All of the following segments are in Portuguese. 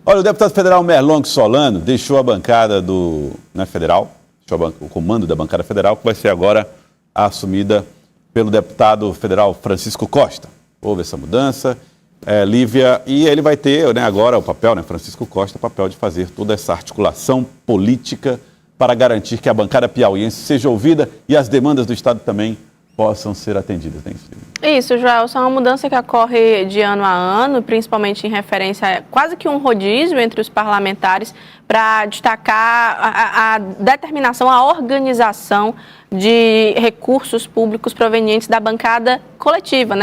Olha, o deputado federal Merlong Solano deixou a bancada federal, deixou o comando da bancada federal, que vai ser agora assumida pelo deputado federal Francisco Costa. Houve essa mudança, Lívia, e ele vai ter agora o papel, Francisco Costa, o papel de fazer toda essa articulação política para garantir que a bancada piauiense seja ouvida e as demandas do Estado também possam ser atendidas. Isso, Joel, é uma mudança que ocorre de ano a ano, principalmente em referência a quase que um rodízio entre os parlamentares para destacar a determinação, a organização de recursos públicos provenientes da bancada coletiva,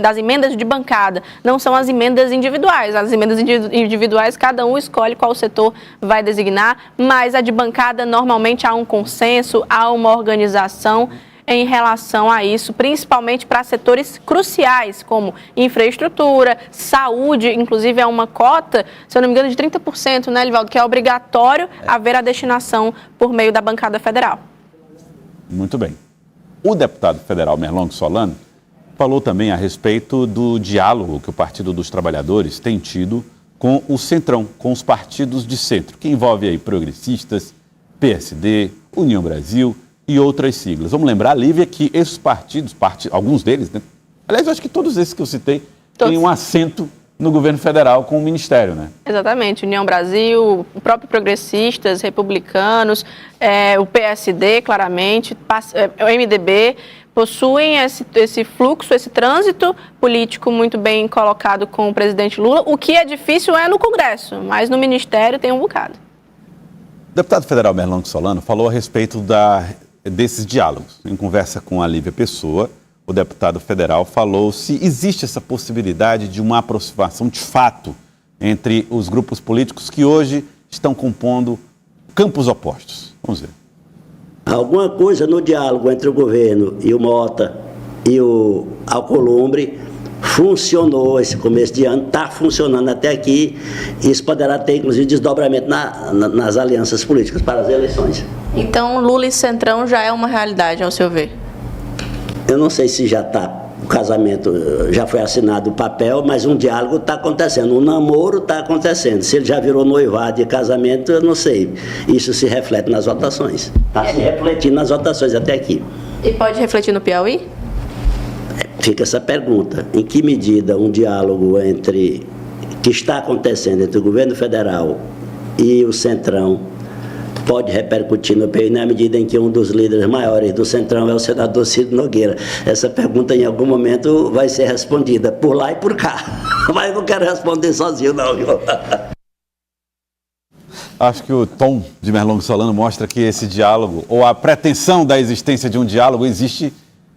das emendas de bancada. Não são as emendas individuais. As emendas individuais, cada um escolhe qual setor vai designar, mas a de bancada, normalmente há um consenso, há uma organização em relação a isso, principalmente para setores cruciais, como infraestrutura, saúde, inclusive é uma cota, se eu não me engano, de 30%, Livaldo, que é obrigatório haver a destinação por meio da bancada federal. Muito bem. O deputado federal Merlong Solano falou também a respeito do diálogo que o Partido dos Trabalhadores tem tido com o Centrão, com os partidos de centro, que envolve aí progressistas, PSD, União Brasil e outras siglas. Vamos lembrar, Lívia, que esses partidos, alguns deles, aliás, eu acho que todos esses que eu citei, têm um assento no governo federal com o Ministério, Exatamente. União Brasil, o próprio Progressistas, Republicanos, o PSD, claramente, o MDB, possuem esse fluxo, esse trânsito político muito bem colocado com o presidente Lula. O que é difícil é no Congresso, mas no Ministério tem um bocado. O deputado federal Merlong Solano falou a respeito desses diálogos. Em conversa com a Lívia Pessoa, o deputado federal falou se existe essa possibilidade de uma aproximação de fato entre os grupos políticos que hoje estão compondo campos opostos. Vamos ver. Alguma coisa no diálogo entre o governo e o Mota e o Alcolumbre funcionou esse começo de ano, está funcionando até aqui. Isso poderá ter, inclusive, desdobramento nas alianças políticas para as eleições. Então, Lula e Centrão já é uma realidade, ao seu ver? Eu não sei se já está, o casamento já foi assinado o papel, mas um diálogo está acontecendo, um namoro está acontecendo. Se ele já virou noivado e casamento, eu não sei. Isso se reflete nas votações. Está se refletindo nas votações até aqui. E pode refletir no Piauí? Fica essa pergunta. Em que medida um diálogo que está acontecendo entre o governo federal e o Centrão pode repercutir no Piauí na medida em que um dos líderes maiores do Centrão é o senador Ciro Nogueira? Essa pergunta em algum momento vai ser respondida por lá e por cá. Mas não quero responder sozinho, não. Acho que o tom de Merlong Solano mostra que esse diálogo, ou a pretensão da existência de um diálogo, existe,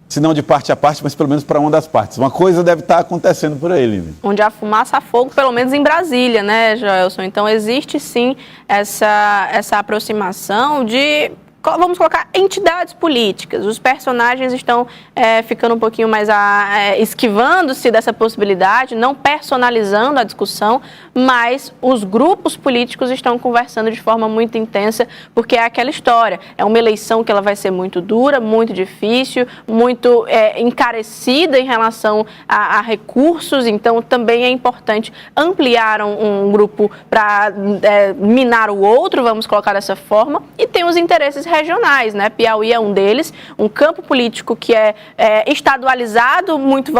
se não de parte a parte, mas pelo menos para uma das partes. Uma coisa deve estar acontecendo por aí, Lívia. Onde há fumaça, há fogo, pelo menos em Brasília, Joelson? Então, existe sim essa aproximação de, vamos colocar, entidades políticas. Os personagens estão ficando um pouquinho mais esquivando-se dessa possibilidade, não personalizando a discussão, mas os grupos políticos estão conversando de forma muito intensa, porque é aquela história. É uma eleição que ela vai ser muito dura, muito difícil, muito encarecida em relação a recursos, então também é importante ampliar um grupo para minar o outro, vamos colocar dessa forma, e tem os interesses regionais, Piauí é um deles, um campo político que é estadualizado, muito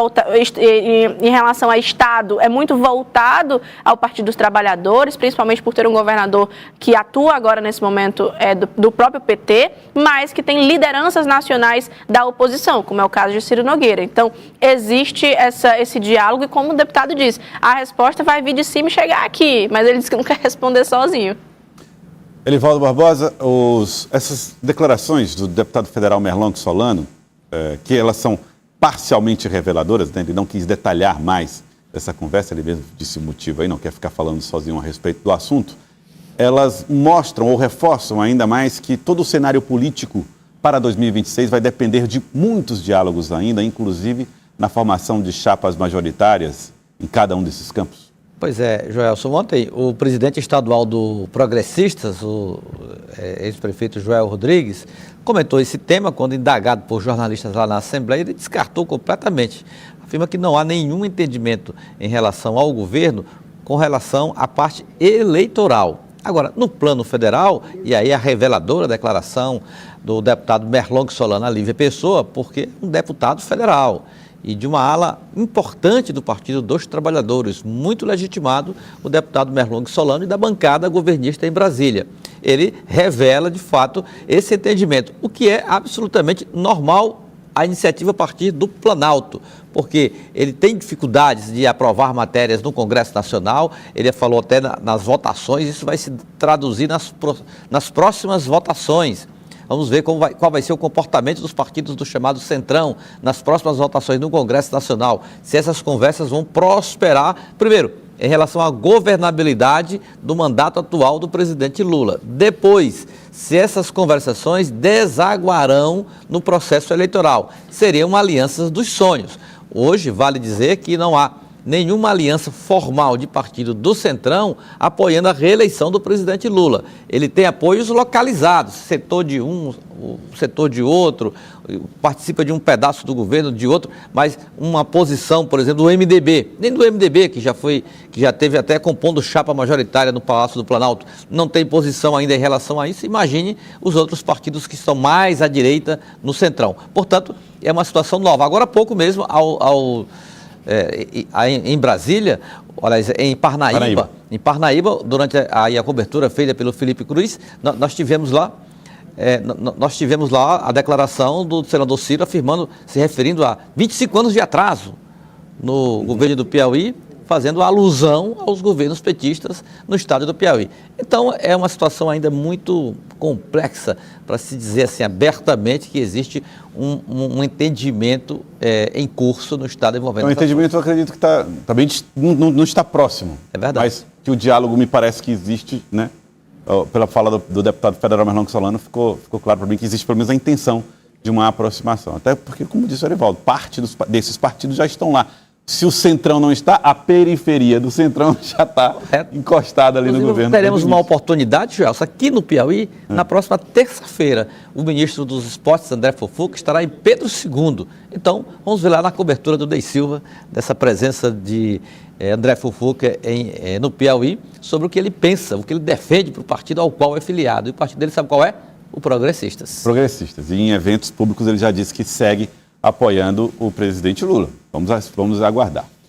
em relação a Estado, é muito voltado ao Partido dos Trabalhadores, principalmente por ter um governador que atua agora nesse momento do próprio PT, mas que tem lideranças nacionais da oposição, como é o caso de Ciro Nogueira. Então, existe esse diálogo e, como o deputado disse, a resposta vai vir de cima e chegar aqui, mas ele disse que não quer responder sozinho. Elivaldo Barbosa, essas declarações do deputado federal Merlong Solano, que elas são parcialmente reveladoras, ele não quis detalhar mais essa conversa, ele mesmo disse o motivo aí, não quer ficar falando sozinho a respeito do assunto, elas mostram ou reforçam ainda mais que todo o cenário político para 2026 vai depender de muitos diálogos ainda, inclusive na formação de chapas majoritárias em cada um desses campos. Pois é, Joelson, ontem o presidente estadual do Progressistas, o ex-prefeito Joel Rodrigues, comentou esse tema quando indagado por jornalistas lá na Assembleia, ele descartou completamente. Afirma que não há nenhum entendimento em relação ao governo com relação à parte eleitoral. Agora, no plano federal, e aí a reveladora declaração do deputado Merlong Solano Lívia Pessoa, porque é um deputado federal e de uma ala importante do Partido dos Trabalhadores, muito legitimado, o deputado Merlong Solano e da bancada governista em Brasília. Ele revela, de fato, esse entendimento, o que é absolutamente normal a iniciativa a partir do Planalto, porque ele tem dificuldades de aprovar matérias no Congresso Nacional, ele falou até nas votações, isso vai se traduzir nas próximas votações. Vamos ver qual vai ser o comportamento dos partidos do chamado Centrão nas próximas votações no Congresso Nacional, se essas conversas vão prosperar, primeiro, em relação à governabilidade do mandato atual do presidente Lula. Depois, se essas conversações desaguarão no processo eleitoral. Seriam alianças dos sonhos. Hoje, vale dizer que não há nenhuma aliança formal de partido do Centrão apoiando a reeleição do presidente Lula. Ele tem apoios localizados, setor de um, o setor de outro, participa de um pedaço do governo de outro, mas uma posição, por exemplo, do MDB, nem do MDB, que já teve até compondo chapa majoritária no Palácio do Planalto, não tem posição ainda em relação a isso. Imagine os outros partidos que estão mais à direita no Centrão. Portanto, é uma situação nova. Agora há pouco mesmo, em Brasília, aliás, em Parnaíba, durante a cobertura feita pelo Felipe Cruz, nós tivemos lá a declaração do senador Ciro afirmando, se referindo a 25 anos de atraso no governo do Piauí, fazendo alusão aos governos petistas no estado do Piauí. Então, é uma situação ainda muito complexa para se dizer assim abertamente que existe um entendimento em curso no estado envolvendo. É um entendimento, eu acredito que também não está próximo. É verdade. Mas que o diálogo me parece que existe, né? Pela fala do deputado federal Merlong Solano, ficou claro para mim que existe pelo menos a intenção de uma aproximação. Até porque, como disse o Arivaldo, parte desses partidos já estão lá. Se o Centrão não está, a periferia do Centrão já está encostada ali no governo. Teremos uma oportunidade, Joelson, aqui no Piauí, na próxima terça-feira. O ministro dos Esportes, André Fufuca, estará em Pedro II. Então, vamos ver lá na cobertura do Ney Silva, dessa presença de André Fufuca no Piauí, sobre o que ele pensa, o que ele defende para o partido ao qual é filiado. E o partido dele sabe qual é? O Progressistas. Progressistas. E em eventos públicos ele já disse que segue apoiando o presidente Lula. Vamos aguardar.